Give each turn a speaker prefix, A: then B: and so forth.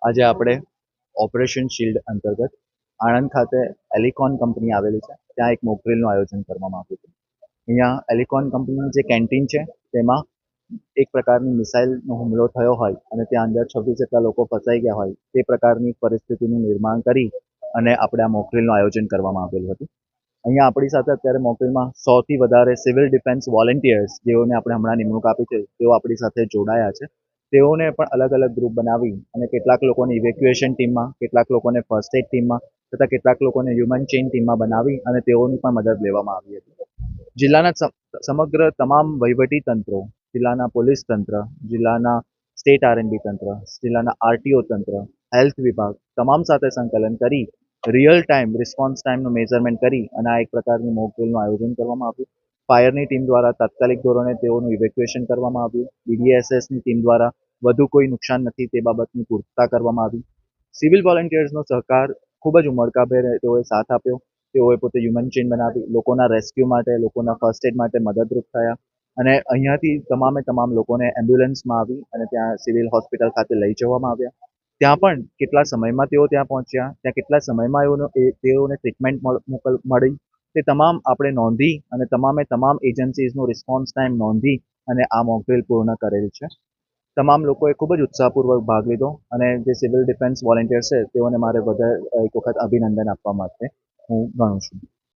A: આજે આપણે operation shield અંતર્ગત આણંદ ખાતે એલિકોન કંપની આવેલી છે, ત્યાં એક મોક ડ્રીલનું આયોજન કરવામાં આવ્યું હતું. અહીંયા એલિકોન કંપનીની જે કેન્ટીન છે તેમાં એક પ્રકારની મિસાઇલનો હુમલો થયો હોય અને ત્યાં અંદર 26 જેટલા લોકો ફસાઈ ગયા હોય તે પ્રકારની પરિસ્થિતિનું નિર્માણ કરી અને આપણે આ મોક ડ્રીલનું આયોજન કરવામાં આવેલું હતું. અહીંયા આપણી સાથે અત્યારે મોક ડ્રીલમાં 100થી વધારે સિવિલ ડિફેન્સ વોલેન્ટિયર્સ, જેઓને આપણે હમણાં નિમણૂક આપી છે, તેઓ આપણી સાથે જોડાયા છે. તેઓને પણ અલગ અલગ ગ્રુપ બનાવી અને કેટલાક લોકોને ઇવેક્યુએશન ટીમમાં, કેટલાક લોકોને ફર્સ્ટ એડ ટીમમાં તથા કેટલાક લોકોને હ્યુમન ચેઇન ટીમમાં બનાવી અને તેઓની પણ મદદ લેવામાં આવી હતી. જિલ્લાના સમગ્ર તમામ વહીવટી તંત્રો, જિલ્લાના પોલીસ તંત્ર, જિલ્લાના સ્ટેટ આરએનબી તંત્ર, જિલ્લાના આરટીઓ તંત્ર, હેલ્થ વિભાગ તમામ સાથે સંકલન કરી રિયલ ટાઈમ રિસ્પોન્સ ટાઈમનું મેઝરમેન્ટ કરી અને આ એક પ્રકારની મોક ડ્રીલનું આયોજન કરવામાં આવ્યું. ફાયરની ટીમ દ્વારા તાત્કાલિક ધોરણે તેઓનું ઇવેક્યુએશન કરવામાં આવ્યું. બીડીએસએસની ટીમ દ્વારા વધુ કોઈ નુકસાન નથી તે બાબતની પૂર્તતા કરવામાં આવી. સિવિલ વોલેન્ટિયર્સનો સહકાર ખૂબ જ ઉમળકાભેર તેઓએ સાથ આપ્યો. તેઓએ પોતે હ્યુમન ચેઇન બનાવી, લોકોના રેસ્ક્યુ માટે, લોકોના ફર્સ્ટ એડ માટે મદદરૂપ થયા અને અહીંયાથી તમામે તમામ લોકોને એમ્બ્યુલન્સમાં આવી અને ત્યાં સિવિલ હોસ્પિટલ ખાતે લઈ જવામાં આવ્યા. ત્યાં પણ કેટલા સમયમાં તેઓ ત્યાં પહોંચ્યા, ત્યાં કેટલા સમયમાં તેઓને ટ્રીટમેન્ટ મળી, તે તમામ આપણે નોંધી અને તમામ એજન્સીઝનો રિસ્પોન્સ ટાઈમ નોંધી અને આ મોક ડ્રીલ પૂર્ણ કરેલ છે. તમામ લોકોએ ખૂબ જ ઉત્સાહપૂર્વક ભાગ લીધો અને જે સિવિલ ડિફેન્સ વોલેન્ટિયર્સ છે તેઓને મારે એક વખત અભિનંદન આપવા માટે હું ગણું છું.